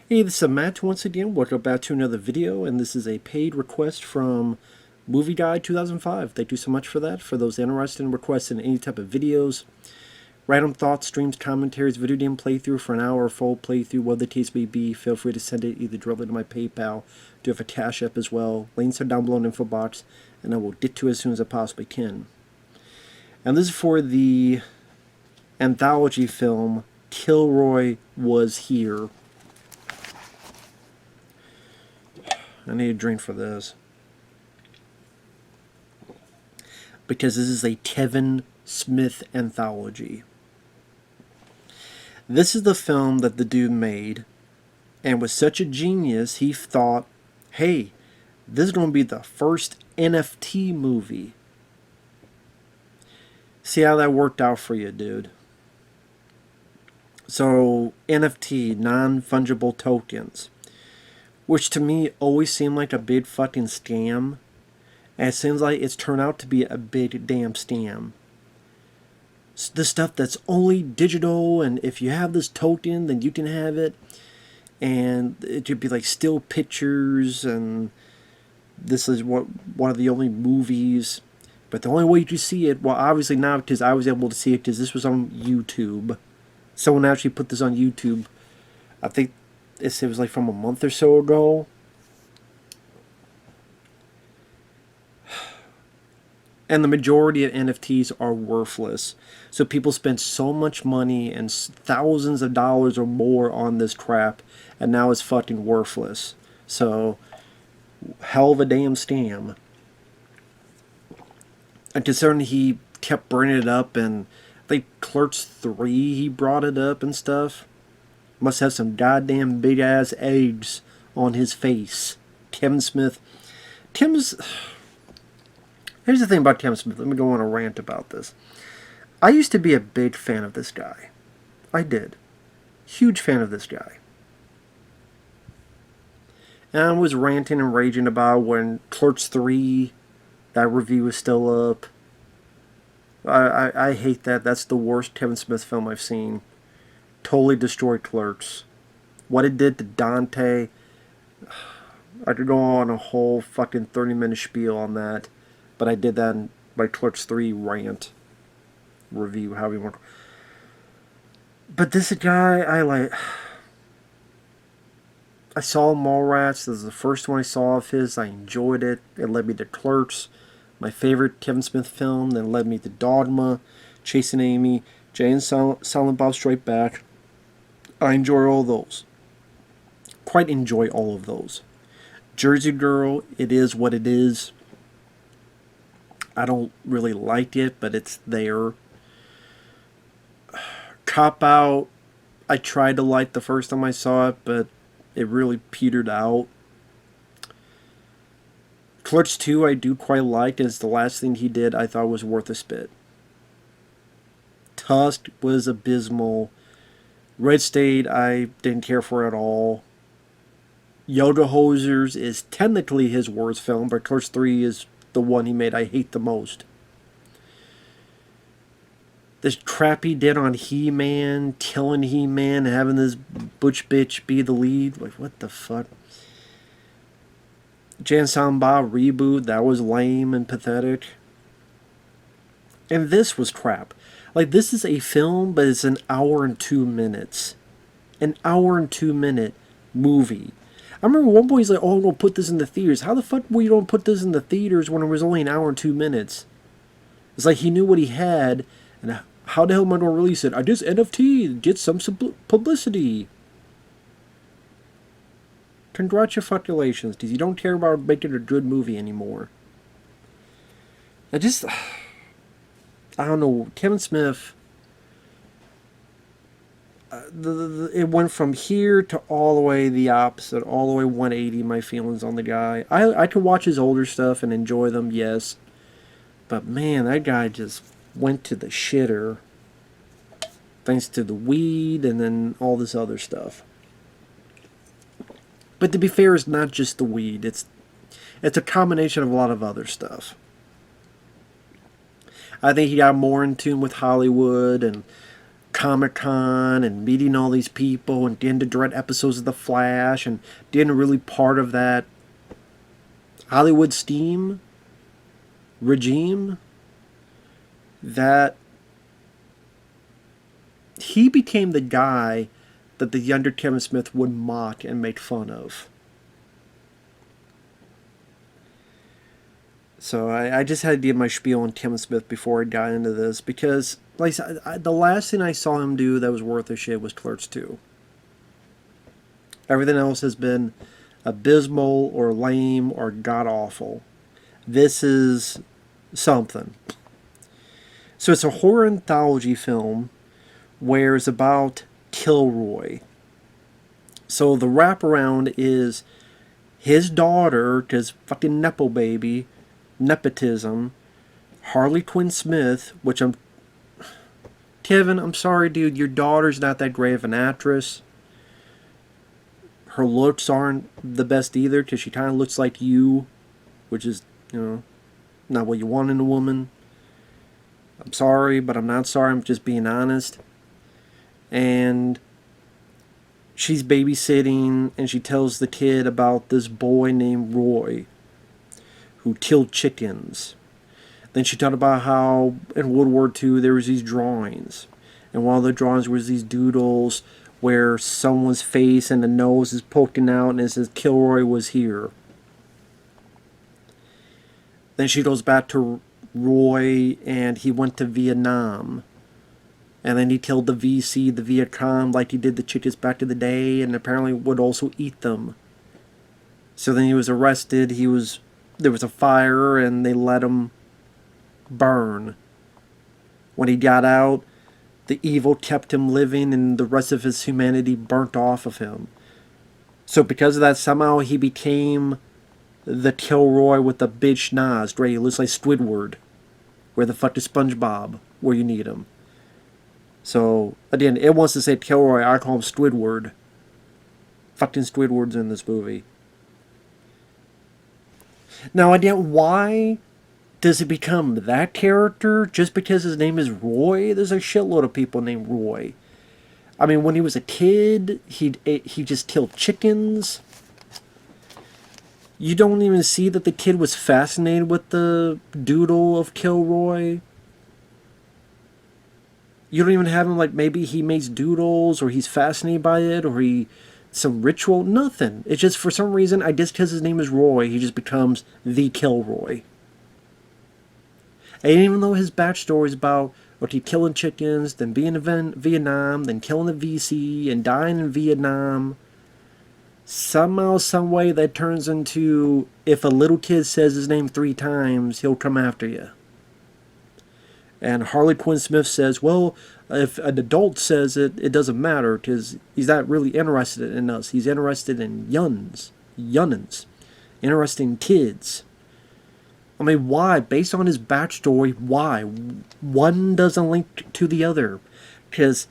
Hey, this is Matt once again. Welcome back to another video, and this is a paid request from Movie Guide 2005. Thank you so much for that. For those interested in requesting any type of videos, random thoughts, streams, commentaries, video game playthrough for an hour or full playthrough, whatever the case may be, feel free to send it either directly to my PayPal, do have a CashApp as well. Links are down below in the info box, and I will get to it as soon as I possibly can. And this is for the anthology film KillRoy Was Here. I need a drink for this. Because this is a Kevin Smith anthology. This is the film that the dude made, and was such a genius, he thought, hey, this is going to be the first NFT movie. See how that worked out for you, dude. So, NFT, non-fungible tokens, which to me always seemed like a big fucking scam. And it seems like it's turned out to be a big damn scam. The stuff that's only digital, and if you have this token, then you can have it. And it could be like still pictures, and this is one of the only movies. But the only way you can see it, well, obviously now, because I was able to see it, because this was on YouTube. Someone actually put this on YouTube. I think it was like from a month or so ago. And the majority of NFTs are worthless. So people spend so much money and thousands of dollars or more on this crap, and now it's fucking worthless. So, hell of a damn scam. And concerning he kept bringing it up, and I think Clerks 3 he brought it up and stuff. Must have some goddamn big ass eggs on his face. Kevin Smith. Here's the thing about Kevin Smith. Let me go on a rant about this. I used to be a big fan of this guy. I did. Huge fan of this guy. And I was ranting and raging about when Clerks 3, that review was still up. I hate that. That's the worst Kevin Smith film I've seen. Totally destroyed Clerks. What it did to Dante, I could go on a whole fucking 30-minute spiel on that, but I did that in my Clerks 3 rant review, however you want. But this guy, I saw Mallrats. This is the first one I saw of his. I enjoyed it. It led me to Clerks, my favorite Kevin Smith film. Then led me to Dogma, Chasing Amy, Jay and Silent Bob Strike Back. I enjoy all those. Quite enjoy all of those. Jersey Girl, it is what it is. I don't really like it, but it's there. Cop Out, I tried to like the first time I saw it, but it really petered out. Clerks 2 I do quite like, and it's the last thing he did I thought was worth a spit. Tusk was abysmal. Red State I didn't care for at all. Yoga Hosers is technically his worst film, but Clerks 3 is the one he made I hate the most. This crap he did on He-Man, killing He-Man, having this butch bitch be the lead. Like, what the fuck? Jan Samba reboot, that was lame and pathetic. And this was crap. Like, this is a film, but it's an hour and 2 minutes. An hour and 2 minute movie. I remember one boy's like, oh, I'm going to put this in the theaters. How the fuck were you don't put this in the theaters when it was only an hour and 2 minutes? It's like he knew what he had, and how the hell am I going to release it? I just NFT, get some publicity. Congratulations, because you don't care about making a good movie anymore. I don't know, Kevin Smith, it went from here to all the way the opposite, all the way 180, my feelings on the guy. I could watch his older stuff and enjoy them, yes. But man, that guy just went to the shitter. Thanks to the weed and then all this other stuff. But to be fair, it's not just the weed. It's a combination of a lot of other stuff. I think he got more in tune with Hollywood and Comic-Con and meeting all these people and getting to direct episodes of The Flash and being really part of that Hollywood steam regime, that he became the guy that the younger Kevin Smith would mock and make fun of. So I just had to give my spiel on Kevin Smith before I got into this, because like I said, the last thing I saw him do that was worth a shit was Clerks 2. Everything else has been abysmal or lame or god-awful. This is something. So it's a horror anthology film where it's about KillRoy. So the wraparound is his daughter, his fucking nepo baby, nepotism, Harley Quinn Smith, which Kevin, I'm sorry, dude, your daughter's not that great of an actress. Her looks aren't the best either, because she kind of looks like you, which is, not what you want in a woman. I'm sorry, but I'm not sorry, I'm just being honest. And she's babysitting, and she tells the kid about this boy named Roy who killed chickens. Then she talked about how in World War II there was these drawings, and one of the drawings was these doodles where someone's face and the nose is poking out, and it says KillRoy was here. Then she goes back to Roy, and he went to Vietnam, and then he killed the VC, the Viet Cong, like he did the chickens back in the day, and apparently would also eat them. So then he was arrested. There was a fire, and they let him burn. When he got out, the evil kept him living, and the rest of his humanity burnt off of him. So because of that, somehow he became the KillRoy with the big schnoz, right? He looks like Squidward. Where the fuck is SpongeBob? Where you need him. So, again, it wants to say KillRoy, I call him Squidward. Fucking Squidward's in this movie. Now, again, why does it become that character just because his name is Roy? There's a shitload of people named Roy. I mean, when he was a kid, he just killed chickens. You don't even see that the kid was fascinated with the doodle of KillRoy. You don't even have him like maybe he makes doodles or he's fascinated by it or some ritual. Nothing. It's just for some reason, I guess because his name is Roy, he just becomes the KillRoy. And even though his backstory is about killing chickens, then being in Vietnam, then killing the VC, and dying in Vietnam, somehow, some way that turns into, if a little kid says his name 3 times, he'll come after you. And Harley Quinn Smith says, well, if an adult says it, it doesn't matter, because he's not really interested in us. He's interested in yunnins, interested in kids. I mean, why? Based on his backstory, why? One doesn't link to the other. Because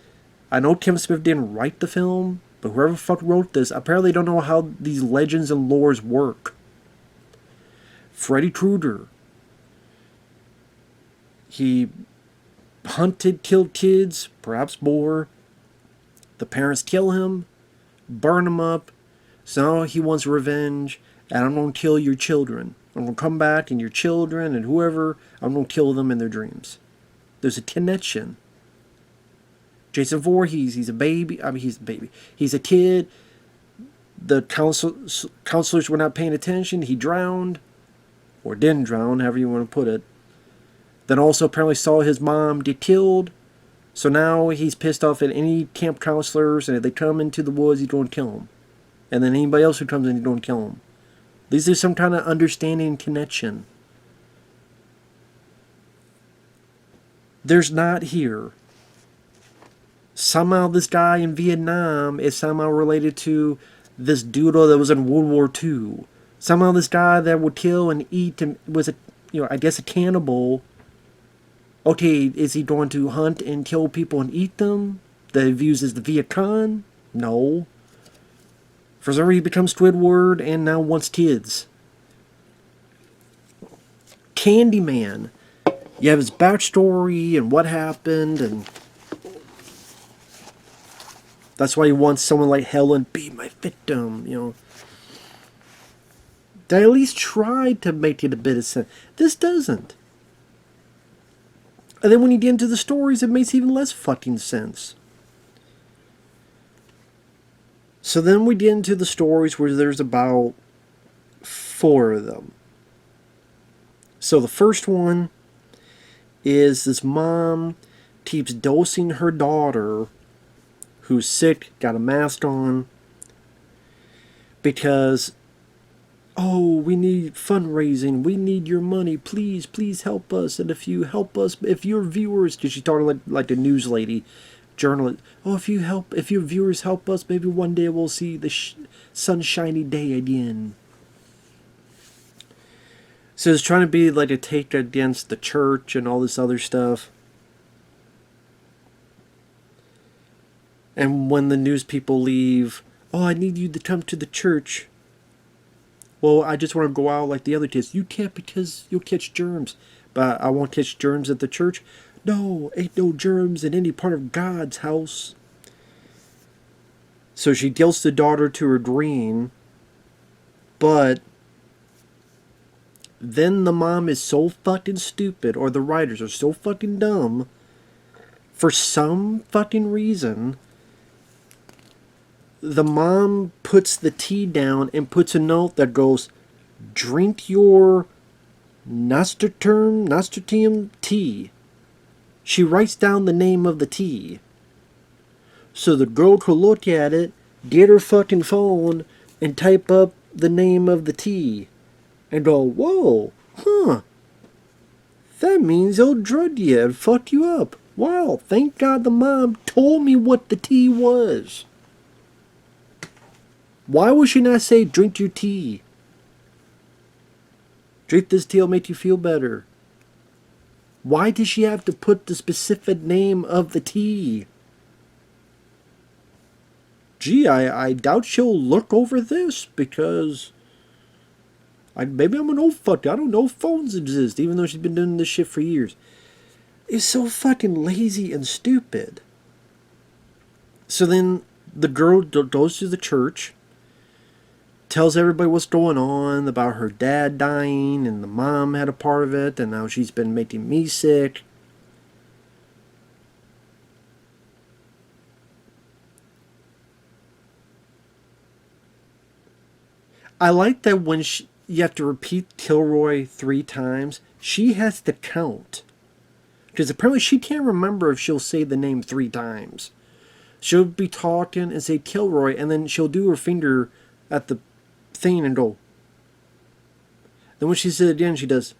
I know Kevin Smith didn't write the film, but whoever fuck wrote this apparently don't know how these legends and lores work. Freddy Krueger. He hunted, killed kids, perhaps more. The parents kill him, burn him up. So he wants revenge, and I'm going to kill your children. I'm going to come back, and your children and whoever, I'm going to kill them in their dreams. There's a connection. Jason Voorhees, he's a baby. I mean, he's a baby. He's a kid. The counselors were not paying attention. He drowned. Or didn't drown, however you want to put it. Then also apparently saw his mom get killed. So now he's pissed off at any camp counselors, and if they come into the woods, he's going to kill them. And then anybody else who comes in, he's going to kill them. These are some kind of understanding and connection. There's not here. Somehow this guy in Vietnam is somehow related to this doodle that was in World War II. Somehow this guy that would kill and eat and was I guess a cannibal. Okay, is he going to hunt and kill people and eat them? That he views as the Viet Cong? No. For some reason he becomes Squidward and now wants kids. Candyman. You have his backstory and what happened, and That's why he wants someone like Helen be my victim, you know. They at least tried to make it a bit of sense. This doesn't. And then when you get into the stories, it makes even less fucking sense. So then we get into the stories where there's about 4 of them. So the first one is this mom keeps dosing her daughter who's sick, got a mask on, because, oh, we need fundraising, we need your money, please, please help us, and if you help us, if your viewers, because she's talking like the news lady, journalist, oh, if your viewers help us, maybe one day we'll see the sunshiny day again. So it's trying to be like a take against the church and all this other stuff. And when the news people leave, oh, I need you to come to the church. Well, I just want to go out like the other kids. You can't because you'll catch germs. But I won't catch germs at the church. No, ain't no germs in any part of God's house. So she guilts the daughter to her green. But then the mom is so fucking stupid, or the writers are so fucking dumb, for some fucking reason, the mom puts the tea down and puts a note that goes, drink your nasturtium tea. She writes down the name of the tea. So the girl could look at it, get her fucking phone, and type up the name of the tea. And go, whoa, huh. That means they'll drug you and fuck you up. Wow, thank God the mom told me what the tea was. Why would she not say, drink your tea? Drink this tea will make you feel better. Why does she have to put the specific name of the tea? Gee, I doubt she'll look over this because maybe I'm an old fuck. I don't know if phones exist, even though she's been doing this shit for years. It's so fucking lazy and stupid. So then the girl goes to the church, tells everybody what's going on about her dad dying, and the mom had a part of it, and now she's been making me sick. I like that when you have to repeat KillRoy 3 times, she has to count. Because apparently she can't remember if she'll say the name 3 times. She'll be talking and say KillRoy, and then she'll do her finger at the thing and go. Then when she says it again, she does.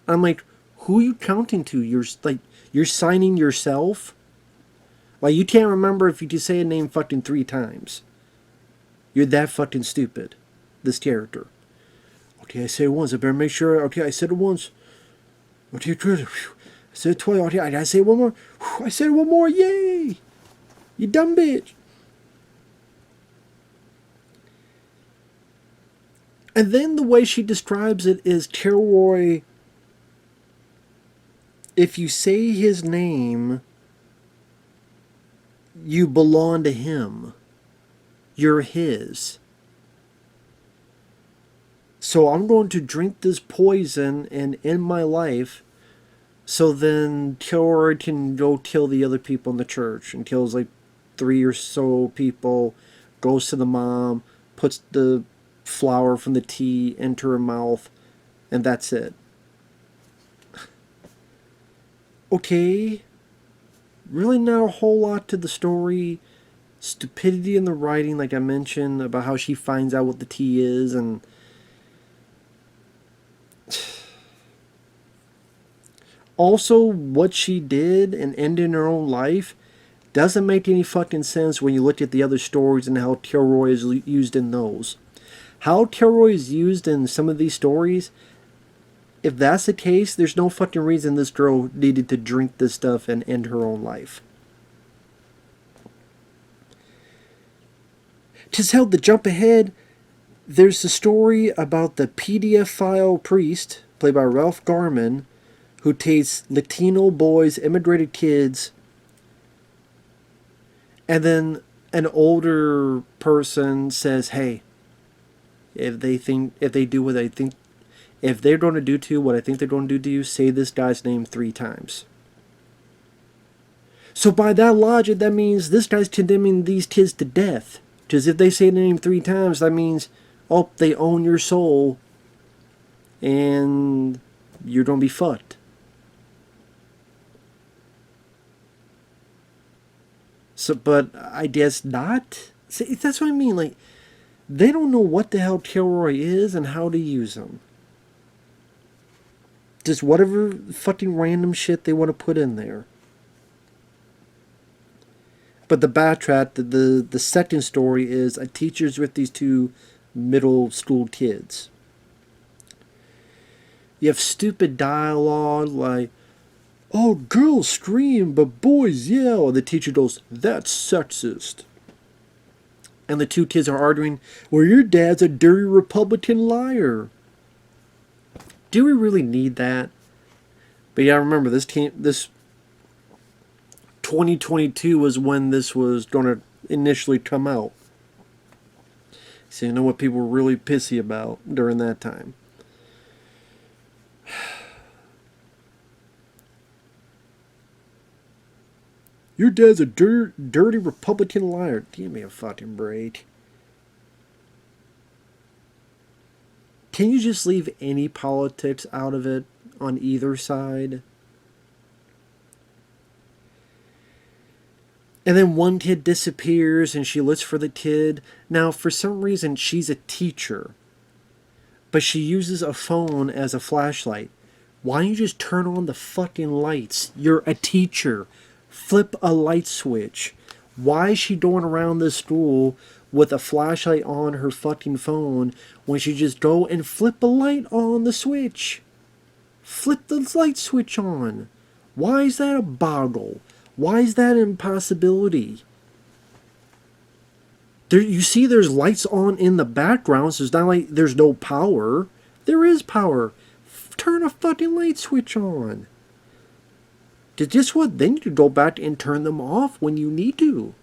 I'm like, who are you counting to? You're signing yourself? Like, you can't remember if you just say a name fucking 3 times. You're that fucking stupid. This character. Okay, I said it once. I better make sure. Okay, I said it once. Okay, good. I said it twice. Okay, I gotta say it one more. I said it one more. Yay! You dumb bitch. And then the way she describes it is KillRoy, if you say his name, you belong to him. You're his. So I'm going to drink this poison and end my life, so then KillRoy can go kill the other people in the church, and kills like 3 or so people, goes to the mom, puts the flour from the tea into her mouth, and that's it. Okay, really not a whole lot to the story. Stupidity in the writing, like I mentioned, about how she finds out what the tea is, and also what she did and ended her own life doesn't make any fucking sense when you look at the other stories and how KillRoy is used in those. How KillRoy is used in some of these stories, if that's the case, there's no fucking reason this girl needed to drink this stuff and end her own life. Just held to jump ahead, there's the story about the pedophile priest, played by Ralph Garman, who takes Latino boys, immigrated kids, and then an older person says, hey, if they do what I think, if they're going to do to you what I think they're going to do to you, say this guy's name 3 times. So by that logic, that means this guy's condemning these kids to death. Because if they say the name 3 times, that means, oh, they own your soul, and you're going to be fucked. So, but I guess not. See, that's what I mean. Like, they don't know what the hell KillRoy is and how to use him. Just whatever fucking random shit they want to put in there. But the backtrack, the second story is a teacher's with these 2 middle school kids. You have stupid dialogue like, oh, girls scream, but boys yell. And the teacher goes, that's sexist. And the 2 kids are arguing, well, your dad's a dirty Republican liar. Do we really need that? But yeah, remember, this 2022 was when this was going to initially come out. So you know what people were really pissy about during that time. Your dad's a dirty Republican liar. Give me a fucking break. Can you just leave any politics out of it on either side? And then one kid disappears and she looks for the kid. Now, for some reason, she's a teacher. But she uses a phone as a flashlight. Why don't you just turn on the fucking lights? You're a teacher. Flip a light switch. Why is she going around the school with a flashlight on her fucking phone when she just go and flip a light on the switch? Flip the light switch on. Why is that a boggle? Why is that an impossibility? You see there's lights on in the background, so it's not like there's no power. There is power. Turn a fucking light switch on. Just what? Then you can go back and turn them off when you need to.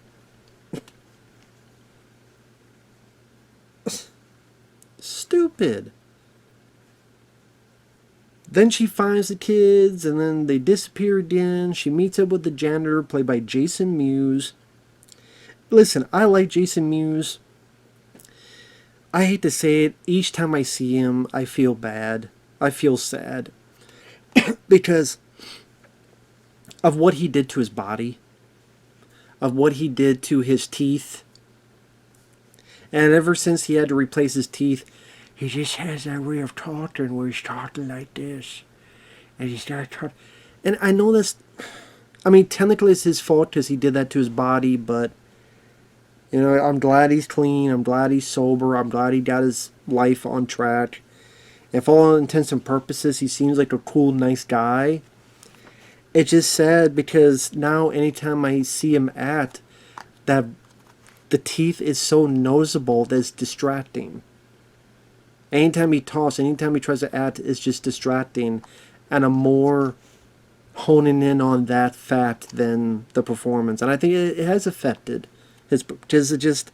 Stupid. Then she finds the kids, and then they disappear again. She meets up with the janitor, played by Jason Mewes. Listen, I like Jason Mewes. I hate to say it, each time I see him, I feel bad. I feel sad. Because of what he did to his body. Of what he did to his teeth. And ever since he had to replace his teeth, he just has that way of talking where he's talking like this. And he starts talking. And I know this, I mean, technically it's his fault because he did that to his body, but, you know, I'm glad he's clean. I'm glad he's sober. I'm glad he got his life on track. And for all intents and purposes, he seems like a cool, nice guy. It's just sad because now anytime I see him act, that the teeth is so noticeable that it's distracting. Anytime he talks, anytime he tries to act, it's just distracting. And I'm more honing in on that fact than the performance. And I think it has affected his, because it's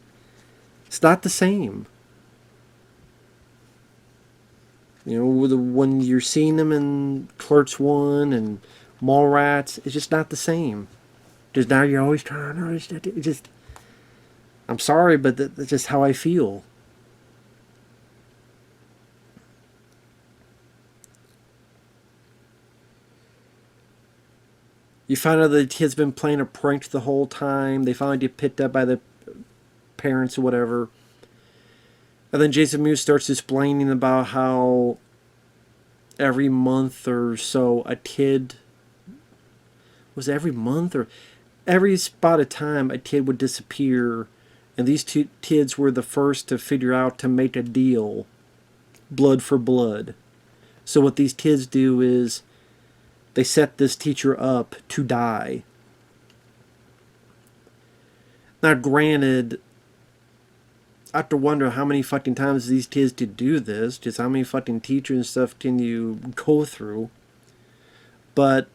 not the same. You know, when you're seeing him in Clerks 1 and Mallrats, it's just not the same. Because now you're always trying to, I'm sorry, but that's just how I feel. You find out the kid's been playing a prank the whole time. They finally get picked up by the parents or whatever. And then Jason Mewes starts explaining about how every month or so a kid... Was it every month or... Every spot of time a kid would disappear. And these 2 kids were the first to figure out to make a deal. Blood for blood. So what these kids do is... They set this teacher up to die. Now, granted, I have to wonder how many fucking times these kids did do this. Just how many fucking teachers and stuff can you go through. But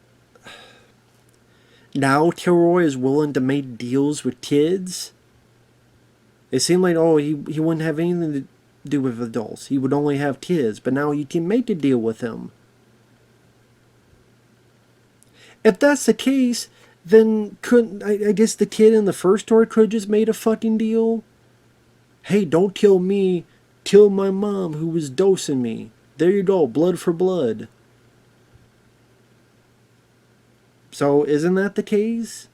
now KillRoy is willing to make deals with kids. It seemed like, oh, he wouldn't have anything to do with adults. He would only have kids, but now you can make a deal with him. If that's the case, then couldn't, I guess the kid in the first story could have just made a fucking deal? Hey, don't kill me, kill my mom who was dosing me. There you go, blood for blood. So, isn't that the case?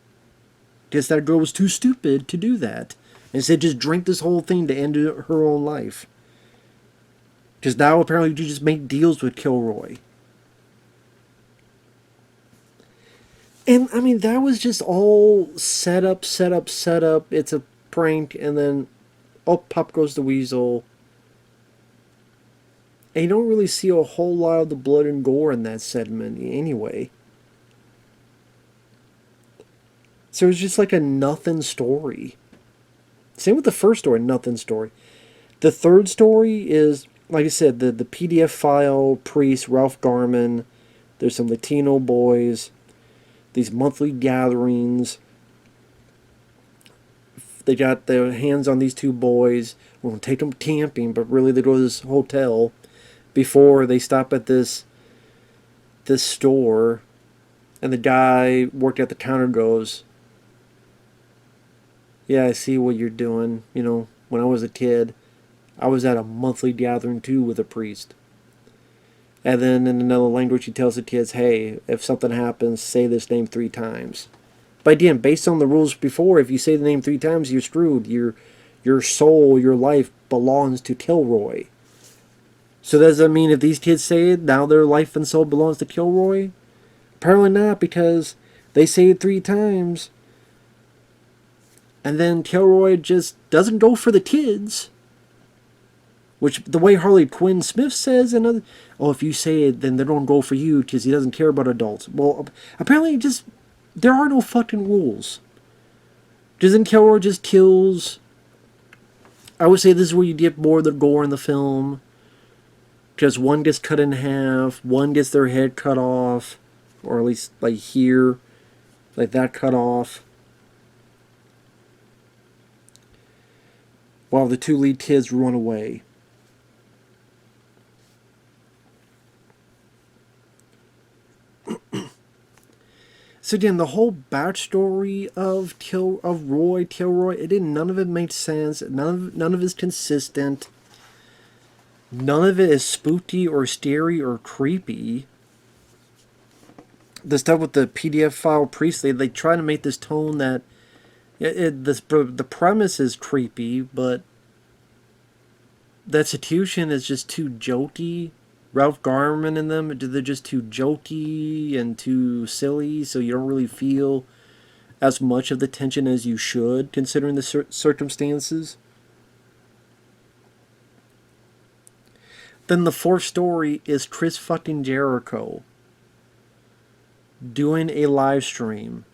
Guess that girl was too stupid to do that. Instead, just drink this whole thing to end her own life. Because now, apparently, you just make deals with KillRoy. And, I mean, that was just all set up. It's a prank, and then, oh, pop goes the weasel. And you don't really see a whole lot of the blood and gore in that segment anyway. So it's just like a nothing story. Same with the first story, nothing story. The third story is, like I said, the PDF file, priest, Ralph Garman. There's some Latino boys. These monthly gatherings. They got their hands on these two boys. We're going to take them camping, but really they go to this hotel before they stop at this store. And the guy working at the counter goes, yeah, I see what you're doing. You know, when I was a kid, I was at a monthly gathering too with a priest. And then in another language, he tells the kids, hey, if something happens, say this name 3 times. But again, based on the rules before, if you say the name 3 times, you're screwed. Your soul, your life belongs to KillRoy. So does that mean if these kids say it, now their life and soul belongs to KillRoy? Apparently not, because they say it 3 times. And then KillRoy just doesn't go for the kids. Which, the way Harley Quinn Smith says, if you say it, then they don't go for you because he doesn't care about adults. Well, apparently there are no fucking rules. Doesn't KillRoy just kills? I would say this is where you get more of the gore in the film. Because one gets cut in half, one gets their head cut off, or at least like here, like that cut off. While the 2 lead kids run away. So again, the whole backstory of KillRoy, none of it makes sense. None of it is consistent. None of it is spooky or scary or creepy. The stuff with the PDF file priest, they try to make this tone that the premise is creepy, but the execution is just too jokey. Ralph Garman in them, they're just too jokey and too silly, so you don't really feel as much of the tension as you should, considering the circumstances. Then the 4th story is Chris fucking Jericho doing a live stream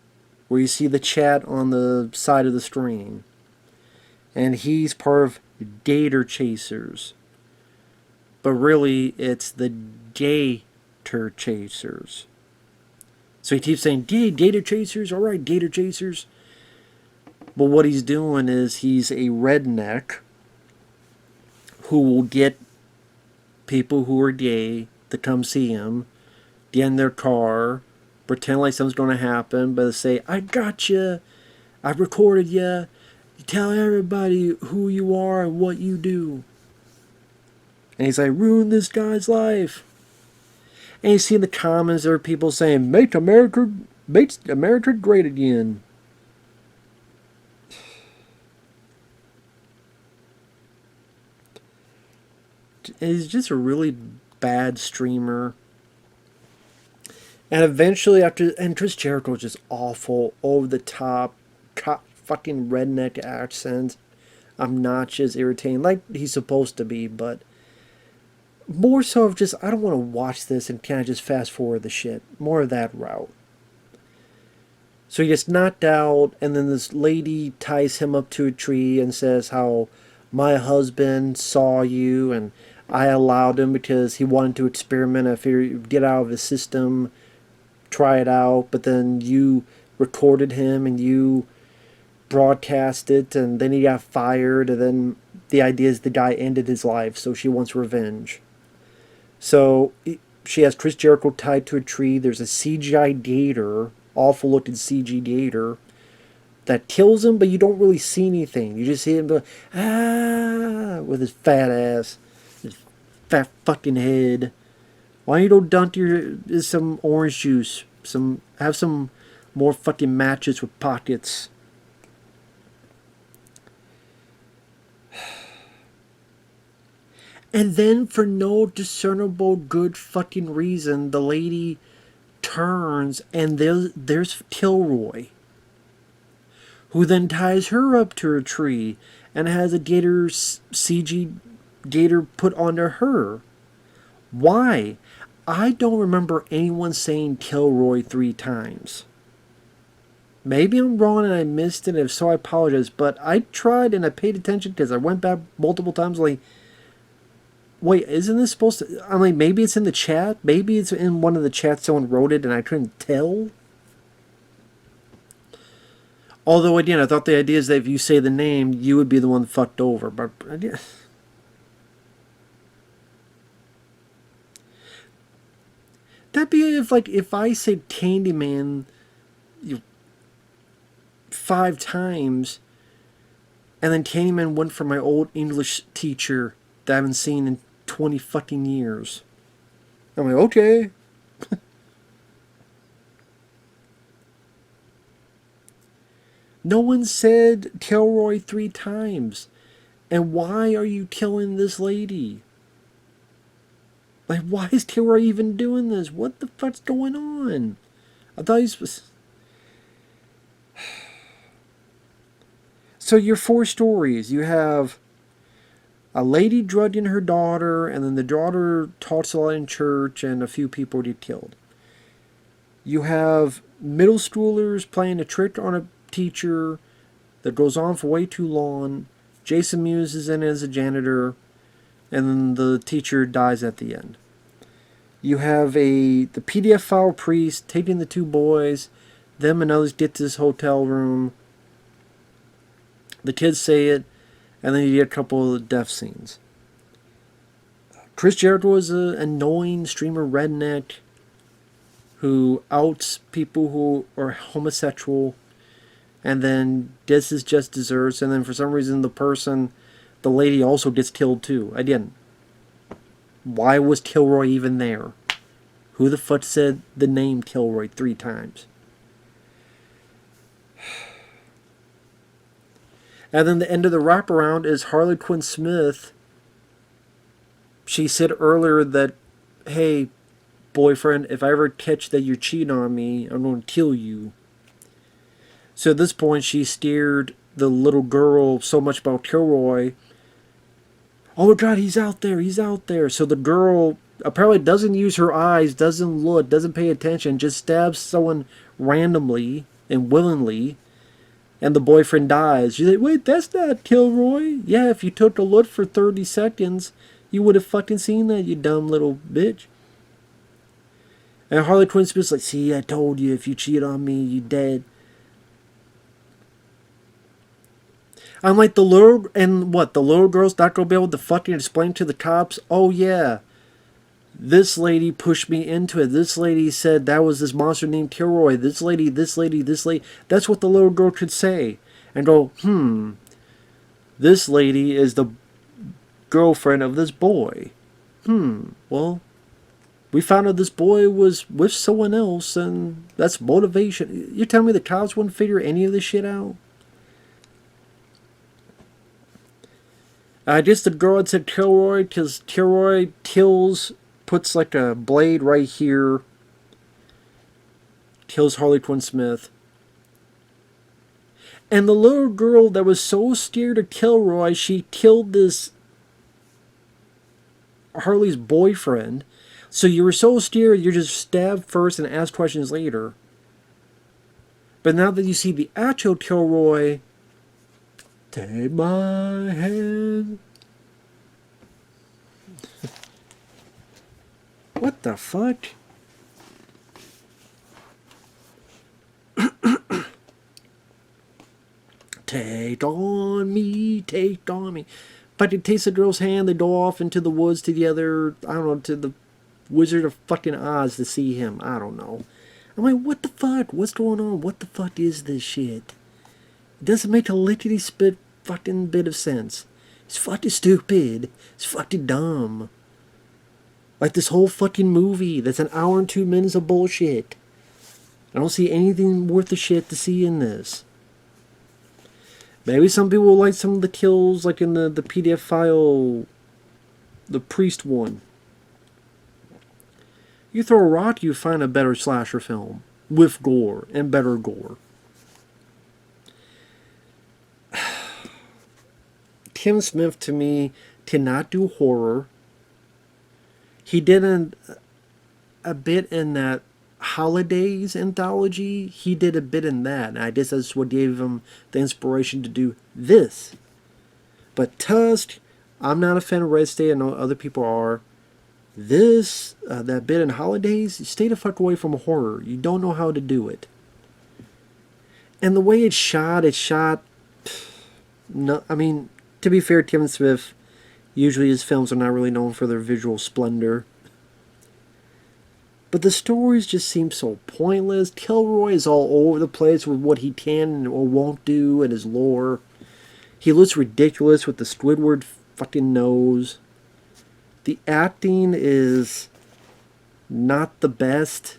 where you see the chat on the side of the screen. And he's part of Gator Chasers. But really, it's the Gator Chasers. So he keeps saying, Gator Chasers, alright, Gator Chasers. But what he's doing is he's a redneck who will get people who are gay to come see him, get in their car, pretend like something's going to happen, but say, I got you, I recorded you, tell everybody who you are and what you do. And he's like, ruin this guy's life. And you see in the comments there are people saying, make America great again. He's just a really bad streamer. And eventually and Chris Jericho is just awful, over the top, fucking redneck accent, obnoxious, irritating, like he's supposed to be, but more so of just, I don't want to watch this and kind of just fast forward the shit. More of that route. So he gets knocked out, and then this lady ties him up to a tree and says how my husband saw you, and I allowed him because he wanted to experiment. If he get out of his system, try it out, but then you recorded him and you broadcast it, and then he got fired, and then the idea is the guy ended his life, so she wants revenge. So she has Chris Jericho tied to a tree. There's a CGI gator, awful looking CG gator, that kills him, but you don't really see anything. You just see him go, ah, with his fat ass, his fat fucking head. Why don't you go dunk some orange juice, have some more fucking matches with pockets. And then, for no discernible good fucking reason, the lady turns and there's KillRoy, who then ties her up to a tree and has a CG gator put onto her. Why? I don't remember anyone saying KillRoy 3 times. Maybe I'm wrong and I missed it, and if so, I apologize. But I tried and I paid attention because I went back multiple times like, wait, isn't this supposed to... I'm like, maybe it's in the chat. Maybe it's in one of the chats someone wrote it and I couldn't tell. Although, again, I thought the idea is that if you say the name, you would be the one fucked over. But, again... That'd be if I said Candyman 5 times, and then Candyman went for my old English teacher that I haven't seen in 20 fucking years. I'm like, okay. No one said KillRoy 3 times. And why are you killing this lady? Like, why is KillRoy even doing this? What the fuck's going on? I thought he was... So your 4 stories. You have a lady drugging her daughter, and then the daughter talks a lot in church, and a few people get killed. You have middle schoolers playing a trick on a teacher that goes on for way too long. Jason Mewes is in as a janitor, and then the teacher dies at the end. You have the PDF file priest taking the 2 boys. Them and others get to this hotel room. The kids say it, and then you get a couple of death scenes. Chris Jericho is an annoying streamer redneck who outs people who are homosexual, and then this is just desserts, and then for some reason the lady also gets killed too. Again, why was KillRoy even there? Who the fuck said the name KillRoy 3 times? And then the end of the wraparound is Harley Quinn Smith. She said earlier that, hey, boyfriend, if I ever catch that you're cheating on me, I'm going to kill you. So at this point, she scared the little girl so much about KillRoy. Oh my god, he's out there, he's out there. So the girl apparently doesn't use her eyes, doesn't look, doesn't pay attention, just stabs someone randomly and willingly. And the boyfriend dies. She's like, wait, that's not KillRoy. Yeah, if you took a look for 30 seconds, you would have fucking seen that, you dumb little bitch. And Harley Quinn Smith's like, see, I told you, if you cheat on me, you dead. I'm like, the little girl's not going to be able to fucking explain to the cops, oh yeah, this lady pushed me into it. This lady said that was this monster named KillRoy. This lady. That's what the little girl could say. And go, this lady is the girlfriend of this boy. Well, we found out this boy was with someone else, and that's motivation. You're telling me the cops wouldn't figure any of this shit out? I guess the girl had said KillRoy because KillRoy puts like a blade right here, kills Harley Quinn Smith. And the little girl that was so scared of KillRoy, she killed this Harley's boyfriend. So you were so scared, you just stabbed first and asked questions later. But now that you see the actual KillRoy, take my hand. What the fuck? Take on me, take on me. But it takes the girl's hand, they go off into the woods together, I don't know, to the Wizard of fucking Oz to see him. I don't know. I'm like, what the fuck? What's going on? What the fuck is this shit? It doesn't make a lickety spit fucking bit of sense. It's fucking stupid. It's fucking dumb. Like this whole fucking movie that's an hour and 2 minutes of bullshit. I don't see anything worth the shit to see in this. Maybe some people will like some of the kills, like in the PDF file, the priest one. You throw a rock, you find a better slasher film. With gore, and better gore. Tim Smith, to me, cannot do horror. He did a bit in that Holidays anthology. He did a bit in that, and I guess that's what gave him the inspiration to do this. But Tusk, I'm not a fan of Red State. I know other people are. This, that bit in Holidays, stay the fuck away from horror. You don't know how to do it. And the way it's shot, no, I mean, to be fair, Tim Smith, usually his films are not really known for their visual splendor. But the stories just seem so pointless. KillRoy is all over the place with what he can or won't do and his lore. He looks ridiculous with the Squidward fucking nose. The acting is not the best.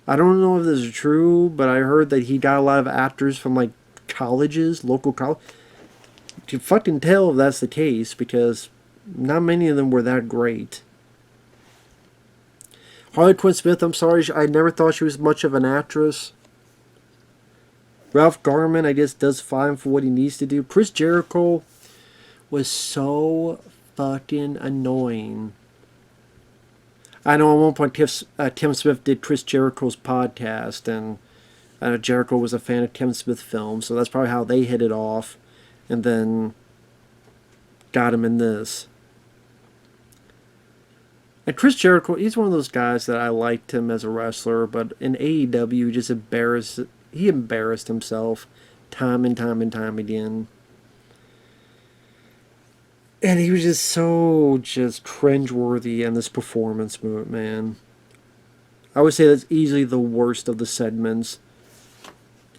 I don't know if this is true, but I heard that he got a lot of actors from like colleges, local college. You can fucking tell if that's the case because not many of them were that great. Harley Quinn Smith, I'm sorry, I never thought she was much of an actress. Ralph Garman, I guess, does fine for what he needs to do. Chris Jericho was so fucking annoying. I know at one point Tim Smith did Chris Jericho's podcast, and Jericho was a fan of Tim Smith films, so that's probably how they hit it off, and then got him in this. And Chris Jericho, he's one of those guys that I liked him as a wrestler, but in AEW, he embarrassed himself time and time and time again. And he was just so cringeworthy in this performance, man. I would say that's easily the worst of the segments.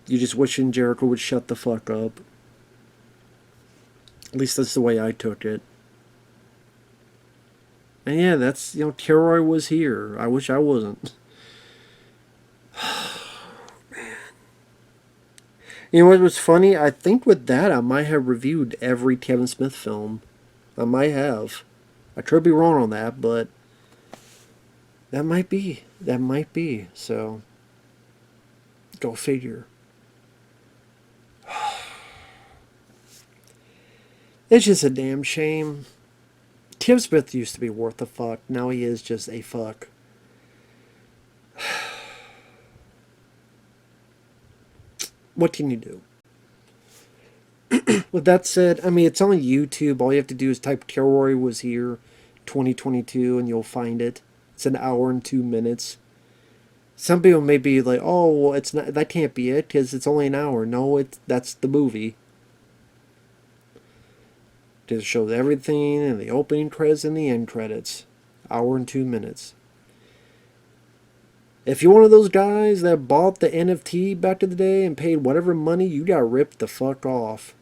You just wishing Jericho would shut the fuck up. At least that's the way I took it. And yeah, that's, KillRoy Was Here. I wish I wasn't. Man. You know what was funny? I think with that, I might have reviewed every Kevin Smith film. I might have. I could be wrong on that, but that might be. So, go figure. It's just a damn shame. Tim Smith used to be worth a fuck. Now he is just a fuck. What can you do? With that said, I mean, it's on YouTube. All you have to do is type KillRoy Was Here 2022 and you'll find it. It's an hour and 2 minutes. Some people may be like, oh, well, it's not, that can't be it because it's only an hour. No, that's the movie. It shows everything in the opening credits and the end credits. Hour and 2 minutes. If you're one of those guys that bought the NFT back in the day and paid whatever money, you got ripped the fuck off.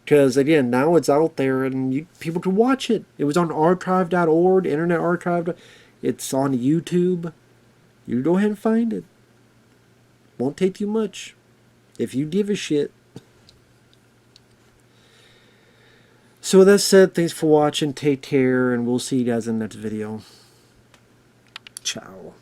Because, again, now it's out there and people can watch it. It was on archive.org, Internet Archive. It's on YouTube. You go ahead and find it. Won't take you much. If you give a shit. So with that said, thanks for watching. Take care, and we'll see you guys in the next video. Ciao.